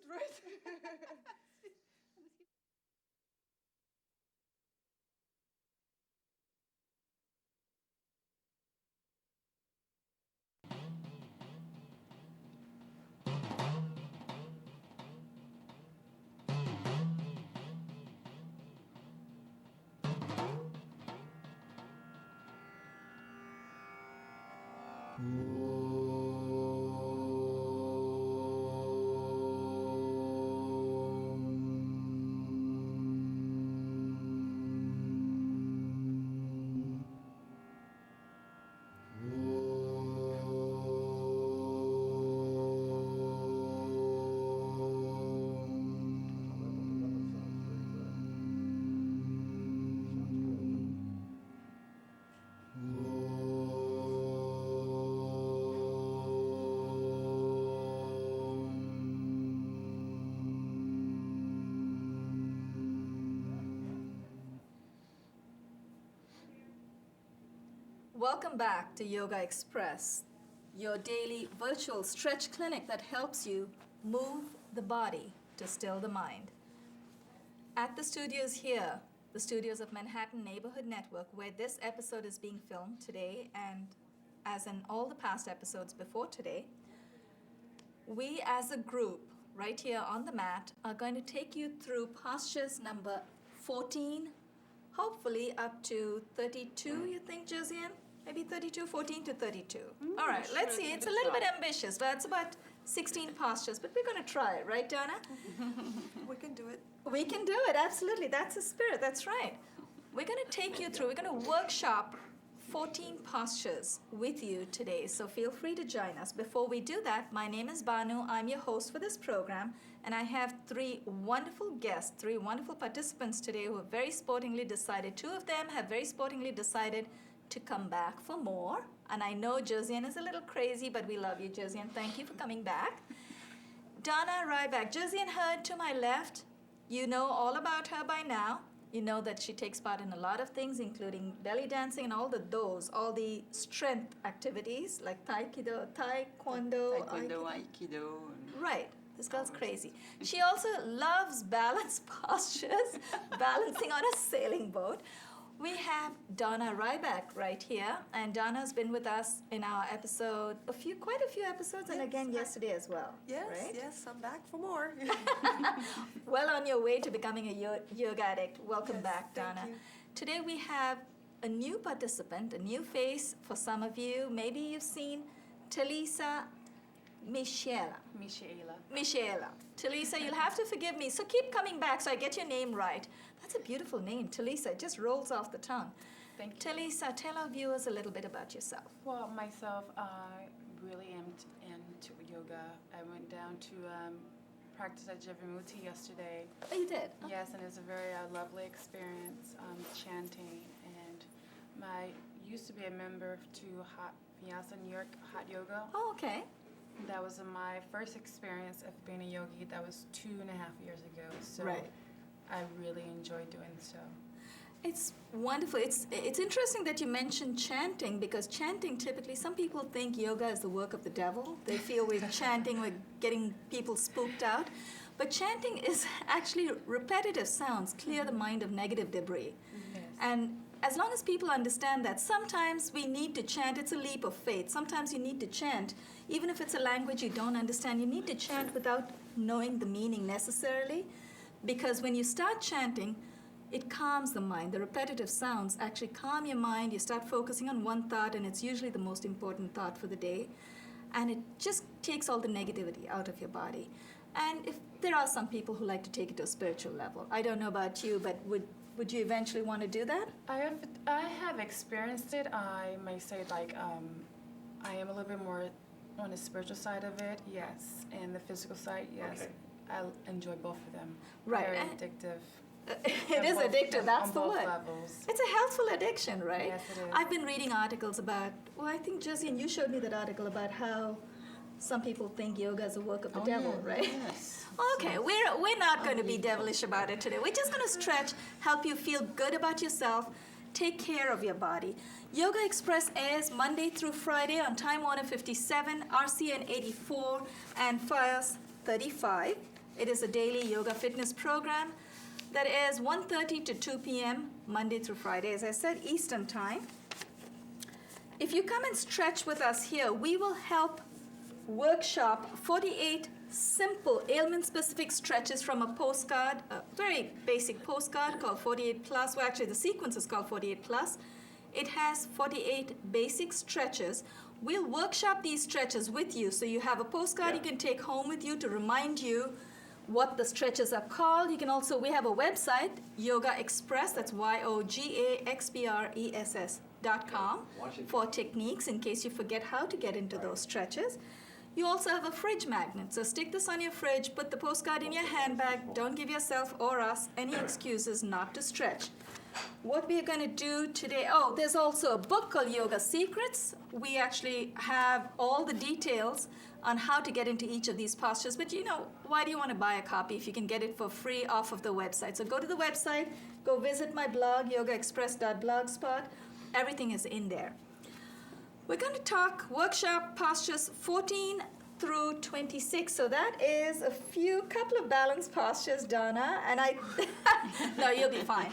good, right? Welcome back to Yogaxpress, your daily virtual stretch clinic that helps you move the body to still the mind. At the studios here, the studios of Manhattan Neighborhood Network, where this episode is being filmed today, and as in all the past episodes before today, we as a group, right here on the mat, are going to take you through postures number 14, hopefully up to 32, you think, Josiane? Maybe 32, 14 to 32. All right, let's see. It's a little bit ambitious, but it's about 16 postures, but we're going to try it, right, Donna? We can do it. We can do it, absolutely. That's the spirit, that's right. We're going to take you through, we're going to workshop 14 postures with you today, so feel free to join us. Before we do that, my name is Banu. I'm your host for this program, and I have three wonderful guests, three wonderful participants today who have very sportingly decided, two of them have very sportingly decided to come back for more. And I know Josiane is a little crazy, but we love you, Josiane. Thank you for coming back. Donna Rybak. Josiane heard to my left. You know all about her by now. You know that she takes part in a lot of things, including belly dancing and all the strength activities like taekwondo, aikido. Right. This girl's crazy. She also loves balance postures, balancing on a sailing boat. We have Donna Rybak right here, and Donna's been with us in our episode, quite a few episodes, and again yesterday as well. Yes, right? yes, I'm back for more. Well on your way to becoming a yoga addict. Welcome Yes, back, thank Donna. you. Today we have a new participant, a new face for some of you. Maybe you've seen Talisa Michaela. Talisa, you'll have to forgive me. So keep coming back so I get your name right. That's a beautiful name, Talisa. It just rolls off the tongue. Thank you. Talisa, tell our viewers a little bit about yourself. Well, myself, I really am into yoga. I went down to practice at Jivamukti yesterday. Oh, you did? Oh. Yes, and it was a very lovely experience, chanting. And I used to be a member to Vinyasa New York Hot Yoga. Oh, okay. That was my first experience of being a yogi. That was 2.5 years ago. So Right. I really enjoyed doing so. It's wonderful. It's interesting that you mentioned chanting, because chanting typically, some people think yoga is the work of the devil. They feel with chanting we're getting people spooked out. But chanting is actually repetitive sounds, clear the mind of negative debris. Yes. And as long as people understand that sometimes we need to chant, it's a leap of faith. Sometimes you need to chant, even if it's a language you don't understand, you need to chant without knowing the meaning necessarily. Because when you start chanting, it calms the mind. The repetitive sounds actually calm your mind. You start focusing on one thought, and it's usually the most important thought for the day. And it just takes all the negativity out of your body. And if there are some people who like to take it to a spiritual level. I don't know about you, but would you eventually want to do that? I have experienced it. I may say I am a little bit more on the spiritual side of it, yes, and the physical side, yes. Okay. I enjoy both of them. Right. Very And- addictive. It is addictive, that's on the both word. levels. It's a healthful addiction, right? Yes, it is. I've been reading articles about, I think, Josiane, you showed me that article about how some people think yoga is a work of the devil, right? Yes. Okay, we're not going to be devilish about it today. We're just going to stretch, help you feel good about yourself, take care of your body. Yoga Express airs Monday through Friday on Time Warner 57, RCN 84, and Fios 35. It is a daily yoga fitness program that is 1:30 to 2 p.m. Monday through Friday, as I said, Eastern Time. If you come and stretch with us here, we will help workshop 48 simple ailment-specific stretches from a postcard, a very basic postcard called 48 Plus. Well, actually, the sequence is called 48 Plus. It has 48 basic stretches. We'll workshop these stretches with you, so you have a postcard you can take home with you to remind you what the stretches are called. You can also, we have a website, Yogaxpress, that's YOGAXPRESS.com, for techniques in case you forget how to get into those stretches. You also have a fridge magnet, so stick this on your fridge, put the postcard in your handbag, don't give yourself or us any excuses not to stretch. What we are going to do today, oh, there's also a book called Yoga Secrets. We actually have all the details on how to get into each of these postures, but you know, why do you want to buy a copy if you can get it for free off of the website? So go to the website, go visit my blog, yogaexpress.blogspot. Everything is in there. We're going to talk workshop postures 14 through 26. So that is a couple of balance postures, Donna, and no, you'll be fine.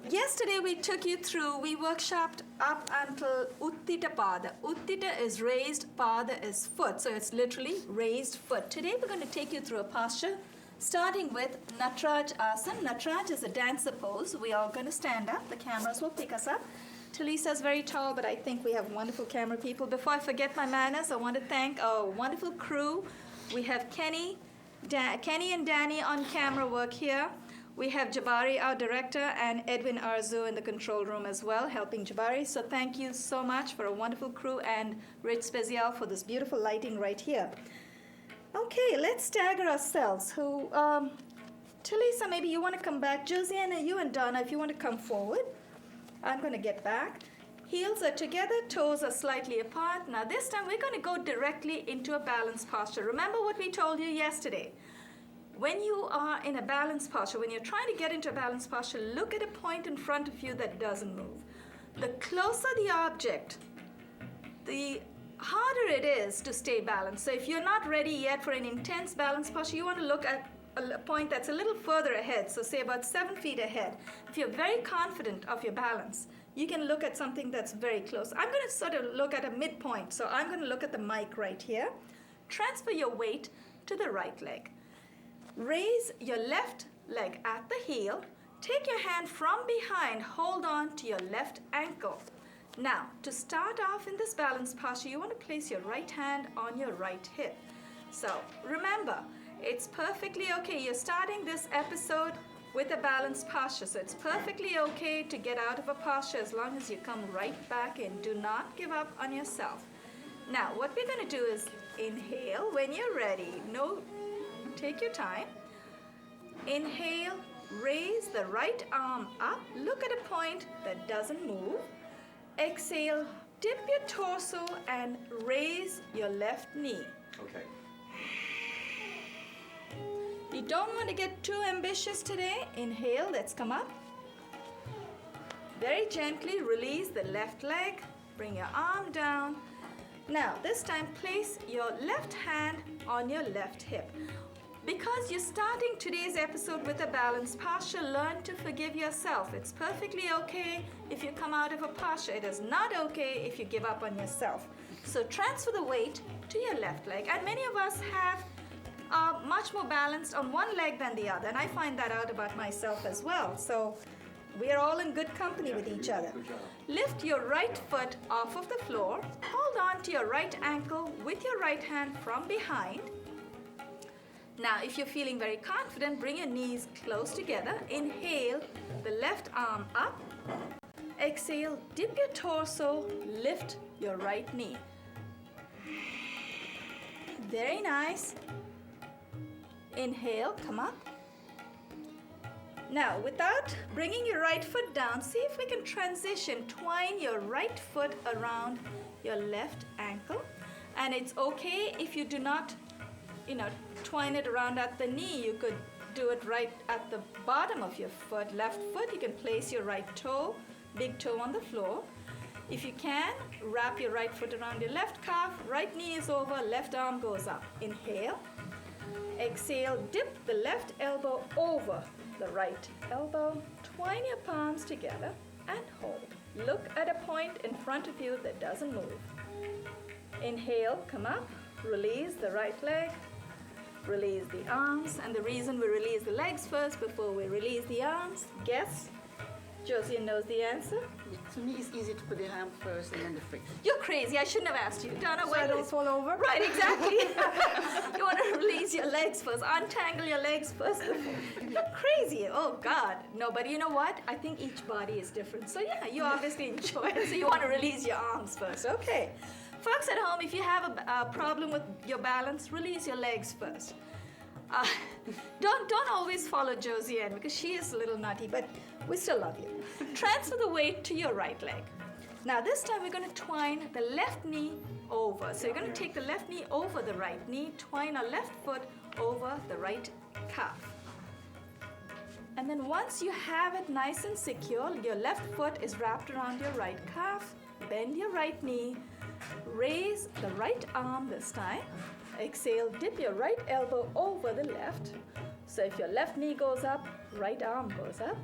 Yesterday we took you through, we workshopped up until Uttita Pada. Uttita is raised, Pada is foot, so it's literally raised foot. Today we're going to take you through a posture starting with Nataraj Asana. Nataraj is a dancer pose. We are going to stand up. The cameras will pick us up. Talisa's very tall, but I think we have wonderful camera people. Before I forget my manners, I want to thank our wonderful crew. We have Kenny and Danny on camera work here. We have Jabari, our director, and Edwin Arzu in the control room as well, helping Jabari. So thank you so much for a wonderful crew, and Rich Spezial for this beautiful lighting right here. Okay, let's stagger ourselves. Talisa, maybe you want to come back. Josiane, you and Donna, if you want to come forward. I'm going to get back. Heels are together, toes are slightly apart. Now this time we're going to go directly into a balanced posture. Remember what we told you yesterday. When you are in a balanced posture, when you're trying to get into a balanced posture, look at a point in front of you that doesn't move. The closer the object, the harder it is to stay balanced. So if you're not ready yet for an intense balanced posture, you want to look at a point that's a little further ahead, so say about 7 feet ahead. If you're very confident of your balance, you can look at something that's very close. I'm going to sort of look at a midpoint, so I'm going to look at the mic right here. Transfer your weight to the right leg. Raise your left leg at the heel. Take your hand from behind, hold on to your left ankle. Now, to start off in this balanced posture, you want to place your right hand on your right hip. So remember, it's perfectly okay. You're starting this episode with a balanced posture, so it's perfectly okay to get out of a posture as long as you come right back in. Do not give up on yourself. Now, what we're going to do is inhale when you're ready. Take your time. Inhale, raise the right arm up. Look at a point that doesn't move. Exhale, dip your torso and raise your left knee. Okay. You don't want to get too ambitious today. Inhale, let's come up. Very gently release the left leg. Bring your arm down. Now, this time place your left hand on your left hip. Because you're starting today's episode with a balanced posture, learn to forgive yourself. It's perfectly okay if you come out of a posture. It is not okay if you give up on yourself. So transfer the weight to your left leg. And many of us are much more balanced on one leg than the other. And I find that out about myself as well. So we are all in good company with each other. Lift your right foot off of the floor. Hold on to your right ankle with your right hand from behind. Now, if you're feeling very confident, bring your knees close together. Inhale, the left arm up. Exhale, dip your torso, lift your right knee. Very nice. Inhale, come up. Now, without bringing your right foot down, see if we can transition. Twine your right foot around your left ankle. And it's okay if you do not, twine it around at the knee. You could do it right at the bottom of your foot, left foot. You can place your right toe, big toe on the floor. If you can, wrap your right foot around your left calf, right knee is over, left arm goes up. Inhale. Exhale, dip the left elbow over the right elbow. Twine your palms together and hold. Look at a point in front of you that doesn't move. Inhale, come up, release the right leg, release the arms. And the reason we release the legs first before we release the arms, guess? Josiane knows the answer. To me, it's easy to put the hand first and then the feet. You're crazy. I shouldn't have asked you. Donna, So I don't fall over? Right, exactly. You want to release your legs first. Untangle your legs first. You're crazy. Oh, God. No, but you know what? I think each body is different. So, yeah, you obviously enjoy it. So you want to release your arms first. Okay. Folks at home, if you have a problem with your balance, release your legs first. Don't always follow Josiane because she is a little nutty, but we still love you. Transfer the weight to your right leg. Now this time we're going to twine the left knee over. So you're going to take the left knee over the right knee, twine our left foot over the right calf. And then once you have it nice and secure, your left foot is wrapped around your right calf, bend your right knee, raise the right arm this time. Exhale, dip your right elbow over the left. So if your left knee goes up, right arm goes up.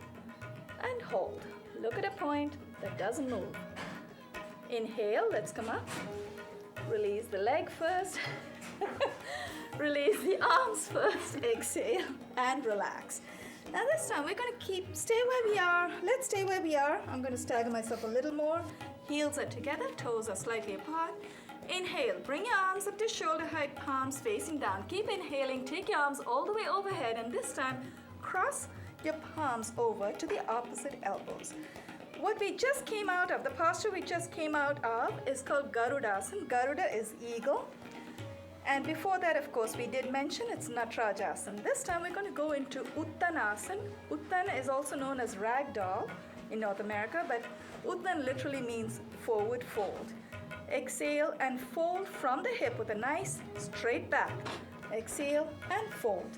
And hold. Look at a point that doesn't move. Inhale, let's come up. Release the leg first. Release the arms first. Exhale and relax. Now this time we're going to stay where we are. Let's stay where we are. I'm going to stagger myself a little more. Heels are together, toes are slightly apart. Inhale, bring your arms up to shoulder height, palms facing down. Keep inhaling, take your arms all the way overhead, and this time cross your palms over to the opposite elbows. What we just came out of, the posture we just came out of is called Garudasana. Garuda is eagle. And before that, of course, we did mention it's Natarajasana. This time we're going to go into Uttanasana. Uttana is also known as ragdoll in North America, but Uttan literally means forward fold. Exhale and fold from the hip with a nice straight back. Exhale and fold.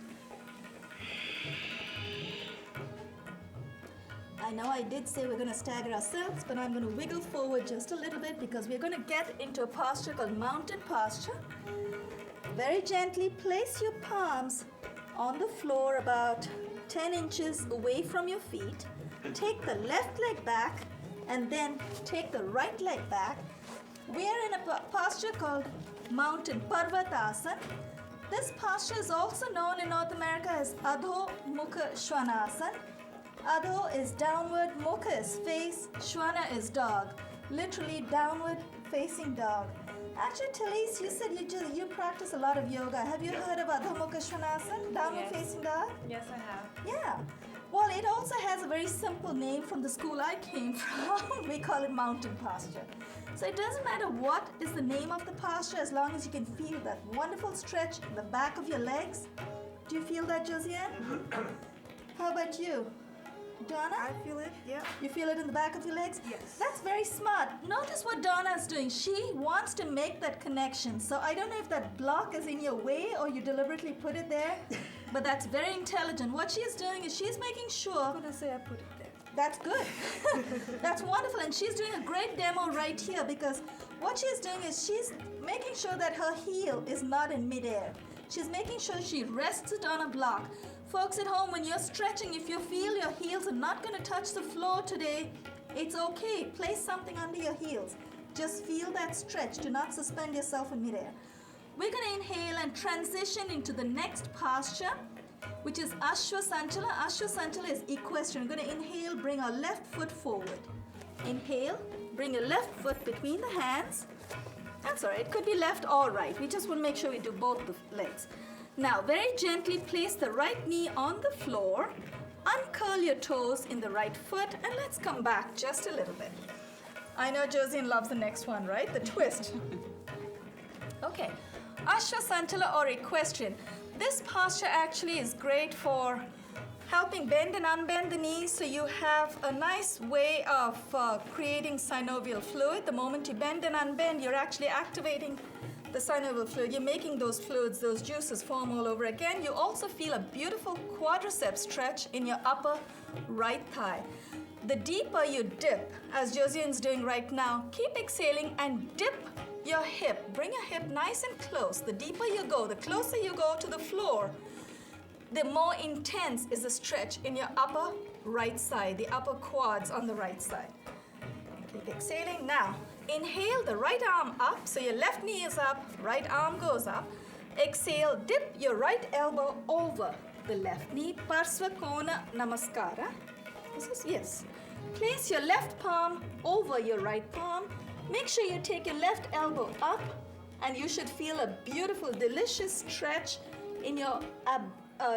I know I did say we're going to stagger ourselves, but I'm going to wiggle forward just a little bit because we're going to get into a posture called mountain posture. Very gently place your palms on the floor about 10 inches away from your feet. Take the left leg back and then take the right leg back. We are in a posture called mountain Parvatasana. This posture is also known in North America as Adho Mukha Svanasana. Adho is downward, Mukha is face, Shwana is dog. Literally downward facing dog. Actually, Talise, you said you practice a lot of yoga. Have you heard of Adho Mukha Svanasana, downward facing dog? Yes, I have. Yeah. Well, it also has a very simple name from the school I came from. We call it mountain posture. So it doesn't matter what is the name of the posture as long as you can feel that wonderful stretch in the back of your legs. Do you feel that, Josiane? How about you? Donna? I feel it, yeah. You feel it in the back of your legs? Yes. That's very smart. Notice what Donna is doing. She wants to make that connection. So I don't know if that block is in your way or you deliberately put it there, but that's very intelligent. What she's doing is she's making sure. I'm going to say I put it there. That's good. That's wonderful. And she's doing a great demo right here because what she's doing is she's making sure that her heel is not in midair. She's making sure she rests it on a block. Folks at home, when you're stretching, if you feel your heels are not going to touch the floor today, it's okay. Place something under your heels. Just feel that stretch. Do not suspend yourself in midair. We're going to inhale and transition into the next posture, which is Ashwasanchala. Ashwasanchala is equestrian. We're going to inhale, bring our left foot forward. Inhale, bring your left foot between the hands. That's all right. It could be left or right. We just want to make sure we do both the legs. Now, very gently place the right knee on the floor. Uncurl your toes in the right foot, and let's come back just a little bit. I know Josiane loves the next one, right? The twist. Okay. Ashwasanchala or equestrian. This posture actually is great for helping bend and unbend the knees, so you have a nice way of creating synovial fluid. The moment you bend and unbend, you're actually activating the synovial fluid. You're making those fluids, those juices form all over again. You also feel a beautiful quadricep stretch in your upper right thigh. The deeper you dip, as Josiane's doing right now, keep exhaling and dip your hip. Bring your hip nice and close. The deeper you go, the closer you go to the floor, the more intense is the stretch in your upper right side, the upper quads on the right side. Keep exhaling. Now, inhale the right arm up, so your left knee is up, right arm goes up. Exhale, dip your right elbow over the left knee, Parsva Kona Namaskara. Yes. Place your left palm over your right palm. Make sure you take your left elbow up, and you should feel a beautiful, delicious stretch in your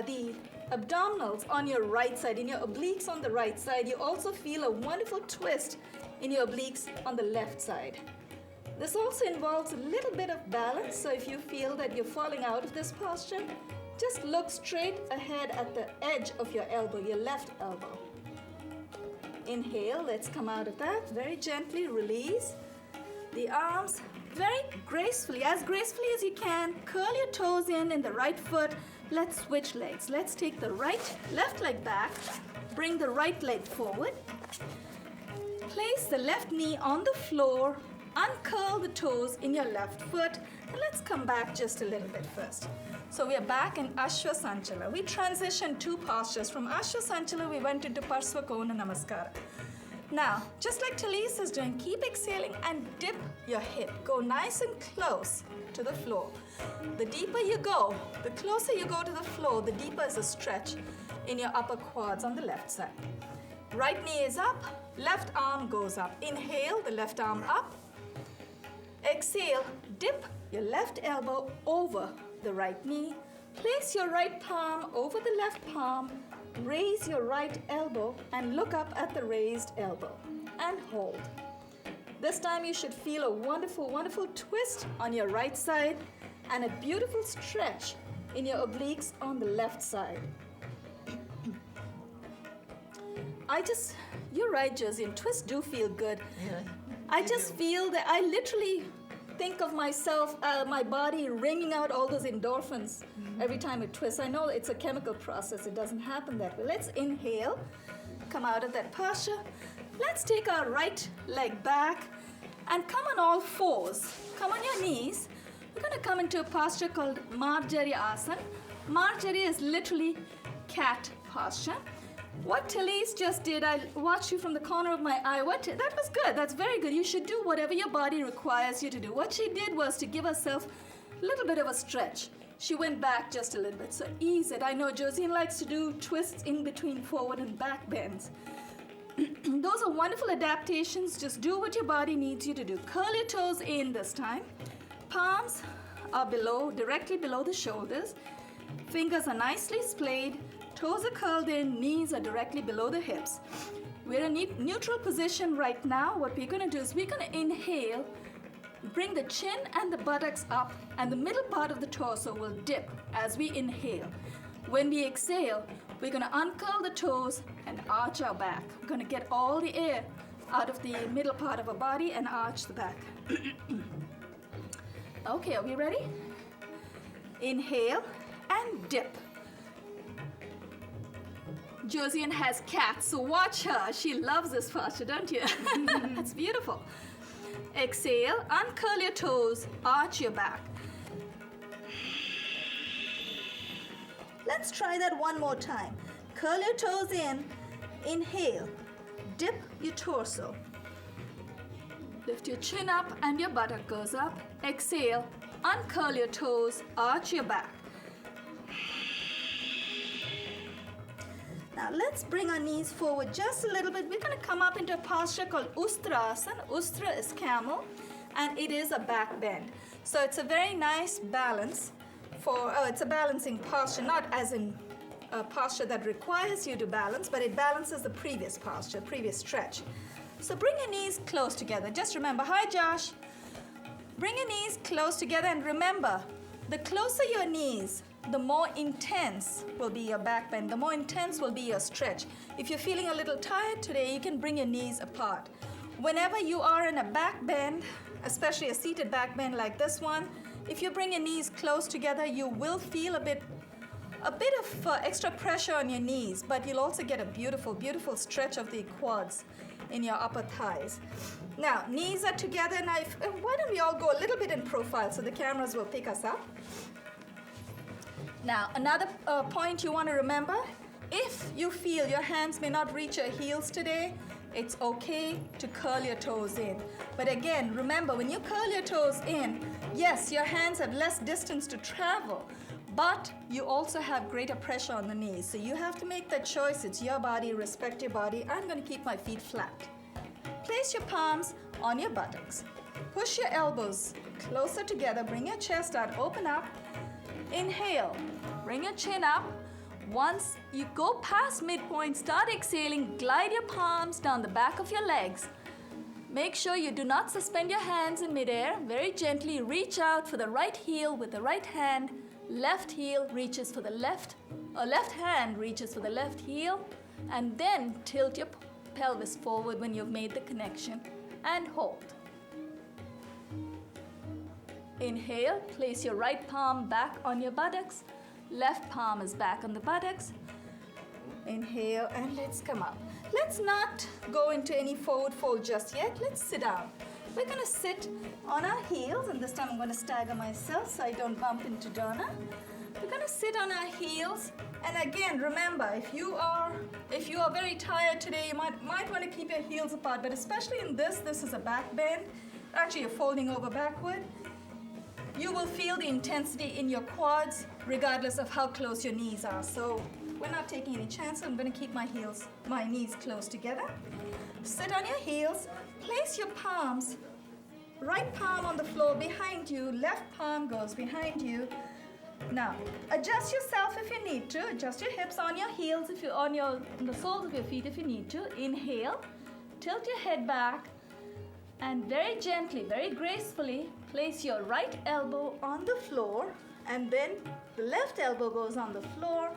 the abdominals on your right side, in your obliques on the right side. You also feel a wonderful twist in your obliques on the left side. This also involves a little bit of balance, so if you feel that you're falling out of this posture, just look straight ahead at the edge of your elbow, your left elbow. Inhale, let's come out of that. Very gently release the arms, very gracefully as you can. Curl your toes in the right foot. Let's switch legs. Let's take the left leg back, bring the right leg forward. Place the left knee on the floor, uncurl the toes in your left foot, and let's come back just a little bit first. So we are back in Ashwa Sanchala. We transitioned two postures. From Ashwa Sanchala, we went into Parsva Kona Namaskara. Now, just like Talise is doing, keep exhaling and dip your hip. Go nice and close to the floor. The deeper you go, the closer you go to the floor, the deeper is the stretch in your upper quads on the left side. Right knee is up, left arm goes up. Inhale, the left arm up. Exhale, dip your left elbow over the right knee. Place your right palm over the left palm. Raise your right elbow and look up at the raised elbow and hold. This time you should feel a wonderful, wonderful twist on your right side and a beautiful stretch in your obliques on the left side. You're right, Josiane, twists do feel good. Yeah, I just feel that I literally think of myself, my body wringing out all those endorphins every time it twists. I know it's a chemical process, it doesn't happen that way. Let's inhale, come out of that posture. Let's take our right leg back and come on all fours. Come on your knees. We're going to come into a posture called Marjari Asana. Marjari is literally cat posture. What Talise just did, I watched you from the corner of my eye. That was good. That's very good. You should do whatever your body requires you to do. What she did was to give herself a little bit of a stretch. She went back just a little bit. So ease it. I know Josiane likes to do twists in between forward and back bends. Those are wonderful adaptations. Just do what your body needs you to do. Curl your toes in this time. Palms are directly below the shoulders. Fingers are nicely splayed. Toes are curled in, knees are directly below the hips. We're in a neutral position right now. What we're going to do is we're going to inhale, bring the chin and the buttocks up, and the middle part of the torso will dip as we inhale. When we exhale, we're going to uncurl the toes and arch our back. We're going to get all the air out of the middle part of our body and arch the back. Okay, are we ready? Inhale and dip. Josiane has cats, so watch her. She loves this posture, don't you? That's beautiful. Exhale, uncurl your toes, arch your back. Let's try that one more time. Curl your toes in, inhale, dip your torso. Lift your chin up and your buttock goes up. Exhale, uncurl your toes, arch your back. Now let's bring our knees forward just a little bit. We're going to come up into a posture called Ustrasana. Ustra is camel, and it is a back bend. So it's a very nice balance it's a balancing posture, not as in a posture that requires you to balance, but it balances the previous posture, previous stretch. So bring your knees close together. Just remember, hi Josh. Bring your knees close together, and remember, the closer your knees, the more intense will be your back bend, the more intense will be your stretch. If you're feeling a little tired today, you can bring your knees apart. Whenever you are in a back bend, especially a seated back bend like this one, if you bring your knees close together, you will feel a bit of extra pressure on your knees, but you'll also get a beautiful, beautiful stretch of the quads in your upper thighs. Now, knees are together. Now, why don't we all go a little bit in profile so the cameras will pick us up. Now, another point you want to remember, if you feel your hands may not reach your heels today, it's okay to curl your toes in. But again, remember, when you curl your toes in, yes, your hands have less distance to travel, but you also have greater pressure on the knees. So you have to make that choice. It's your body, respect your body. I'm going to keep my feet flat. Place your palms on your buttocks. Push your elbows closer together. Bring your chest out, open up. Inhale, bring your chin up. Once you go past midpoint, start exhaling, glide your palms down the back of your legs. Make sure you do not suspend your hands in midair. Very gently reach out for the right heel with the right hand. Left heel reaches for the left hand reaches for the left heel, and then tilt your pelvis forward when you've made the connection and hold. Inhale, place your right palm back on your buttocks. Left palm is back on the buttocks. Inhale, and let's come up. Let's not go into any forward fold just yet. Let's sit down. We're going to sit on our heels, and this time I'm going to stagger myself so I don't bump into Donna. We're going to sit on our heels, and again, remember, if you are very tired today, you might want to keep your heels apart, but especially in this is a back bend. Actually, you're folding over backward. You will feel the intensity in your quads regardless of how close your knees are. So we're not taking any chances. I'm going to keep my knees close together. Sit on your heels. Place your palms, right palm on the floor behind you, left palm goes behind you. Now, adjust yourself if you need to. Adjust your hips on your heels, if you're on the soles of your feet if you need to. Inhale, tilt your head back, and very gently, very gracefully, place your right elbow on the floor, and then the left elbow goes on the floor,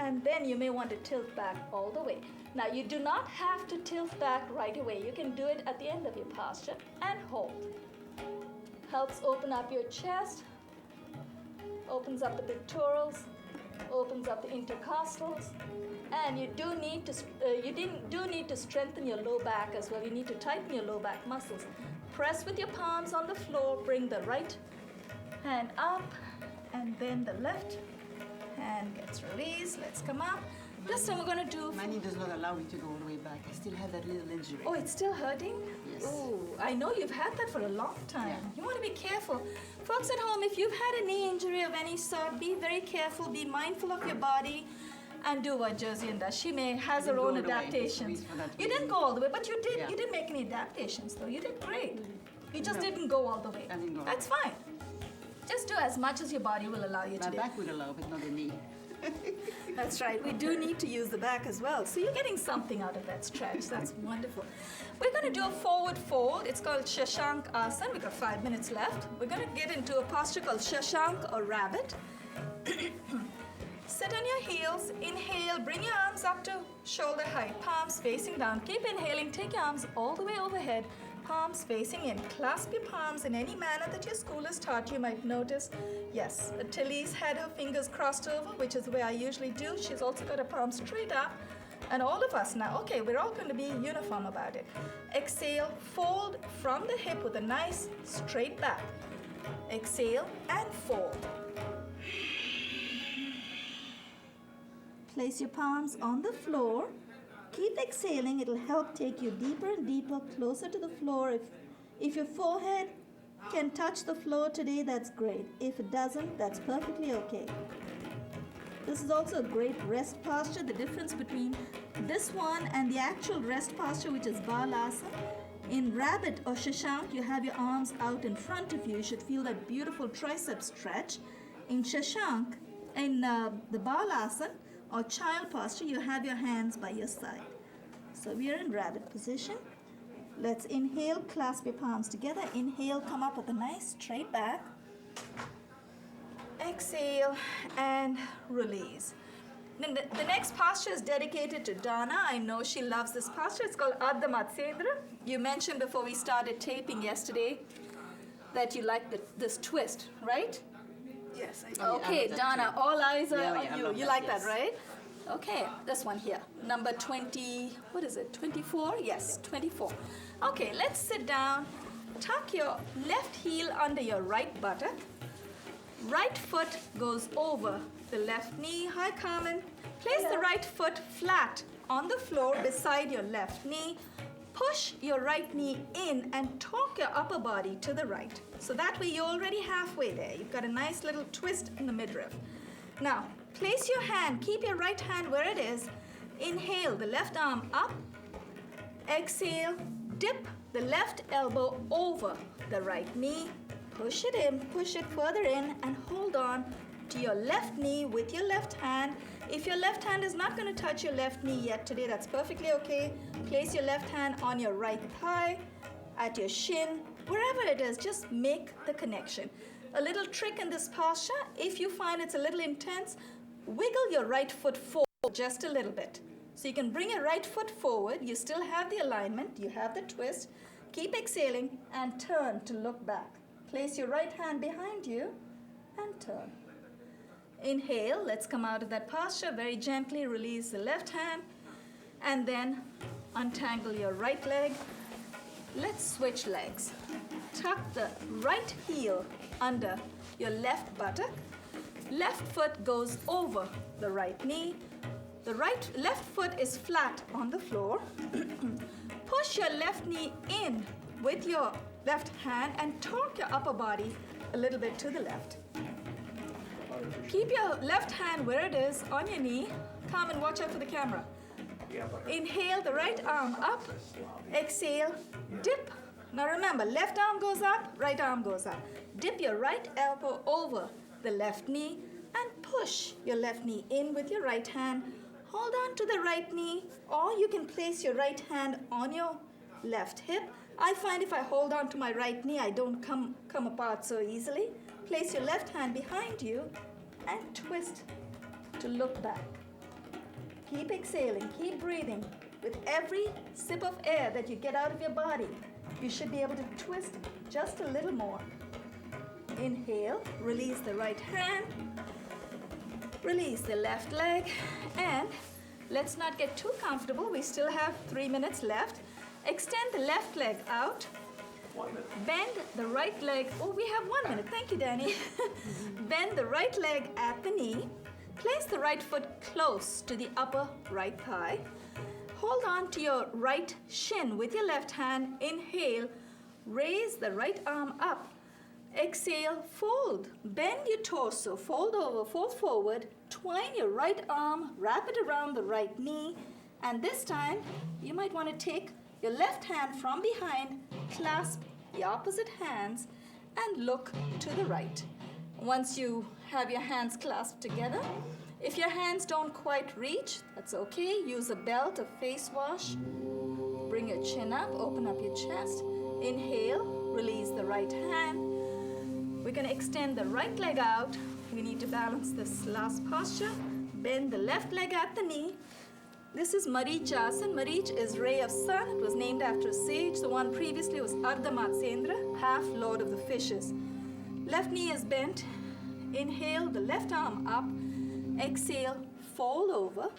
and then you may want to tilt back all the way. Now, you do not have to tilt back right away. You can do it at the end of your posture and hold. Helps open up your chest, opens up the pectorals, opens up the intercostals, and you do need to strengthen your low back as well. You need to tighten your low back muscles. Press with your palms on the floor, bring the right hand up, and then the left hand gets released. Let's come up. This time we're going to do... My knee does not allow me to go all the way back. I still have that little injury. Oh, it's still hurting? Yes. Oh, I know you've had that for a long time. Yeah. You want to be careful. Folks at home, if you've had a knee injury of any sort, be very careful, be mindful of your body, and do what Josiane does. She has her own adaptations. You didn't go all the way, but you did. Yeah. You didn't make any adaptations, though. You did great. You just didn't go all the way. I didn't go. That's fine. Just do as much as your body will allow you to do. My back would allow, but not the knee. That's right. We do need to use the back as well. So you're getting something out of that stretch. That's wonderful. We're going to do a forward fold. It's called Shashank Asana. We've got 5 minutes left. We're going to get into a posture called Shashank or Rabbit. Sit on your heels. Inhale. Bring your arms up to shoulder height. Palms facing down. Keep inhaling. Take your arms all the way overhead. Palms facing in. Clasp your palms in any manner that your school has taught. You might notice, yes, Tilly's had her fingers crossed over, which is the way I usually do. She's also got her palms straight up. And all of us now, okay, we're all going to be uniform about it. Exhale, fold from the hip with a nice straight back. Exhale and fold. Place your palms on the floor. Keep exhaling. It'll help take you deeper and deeper, closer to the floor. If your forehead can touch the floor today, that's great. If it doesn't, that's perfectly okay. This is also a great rest posture. The difference between this one and the actual rest posture, which is Balasana. In Rabbit or Shashank, you have your arms out in front of you. You should feel that beautiful tricep stretch. In Shashank, in the Balasana, or child posture, you have your hands by your side. So we are in rabbit position. Let's inhale, clasp your palms together. Inhale, come up with a nice straight back. Exhale and release. Then the next posture is dedicated to Donna. I know she loves this posture. It's called Ardha Matsendra. You mentioned before we started taping yesterday that you like this twist, right? Yes, I do. Okay, Donna, all eyes are on you. You like that, yes. right? Okay, this one here, number 20, what is it, 24? Yes, 24. Okay, let's sit down. Tuck your left heel under your right buttock. Right foot goes over the left knee. Hi, Carmen. Place the right foot flat on the floor beside your left knee. Push your right knee in and torque your upper body to the right. So that way you're already halfway there. You've got a nice little twist in the midriff. Now, place your hand, keep your right hand where it is. Inhale, the left arm up. Exhale, dip the left elbow over the right knee. Push it in, push it further in, and hold on to your left knee with your left hand. If your left hand is not going to touch your left knee yet today, that's perfectly okay. Place your left hand on your right thigh, at your shin, wherever it is, just make the connection. A little trick in this posture, if you find it's a little intense, wiggle your right foot forward just a little bit. So you can bring your right foot forward, you still have the alignment, you have the twist. Keep exhaling and turn to look back. Place your right hand behind you and turn. Inhale, let's come out of that posture. Very gently release the left hand and then untangle your right leg. Let's switch legs. Tuck the right heel under your left buttock. Left foot goes over the right knee. The left foot is flat on the floor. Push your left knee in with your left hand and torque your upper body a little bit to the left. Keep your left hand where it is on your knee. Come and watch out for the camera. Inhale the right arm up. Exhale, dip. Now remember, left arm goes up, right arm goes up. Dip your right elbow over the left knee and push your left knee in with your right hand. Hold on to the right knee, or you can place your right hand on your left hip. I find if I hold on to my right knee, I don't come apart so easily. Place your left hand behind you and twist to look back. Keep exhaling, keep breathing. With every sip of air that you get out of your body, you should be able to twist just a little more. Inhale, release the right hand, release the left leg, and let's not get too comfortable. We still have 3 minutes left. Extend the left leg out. Bend the right leg. Oh, we have 1 minute. Thank you, Danny. Bend the right leg at the knee. Place the right foot close to the upper right thigh. Hold on to your right shin with your left hand. Inhale. Raise the right arm up. Exhale, fold. Bend your torso. Fold over, fold forward. Twine your right arm. Wrap it around the right knee. And this time, you might want to take your left hand from behind, clasp the opposite hands, and look to the right. Once you have your hands clasped together, if your hands don't quite reach, that's okay. Use a belt, a face wash. Bring your chin up, open up your chest. Inhale, release the right hand. We're going to extend the right leg out. We need to balance this last posture. Bend the left leg at the knee. This is Marichyasana. Marich is ray of sun. It was named after a sage. The one previously was Ardha Matsendra, half lord of the fishes. Left knee is bent. Inhale the left arm up. Exhale, fold over.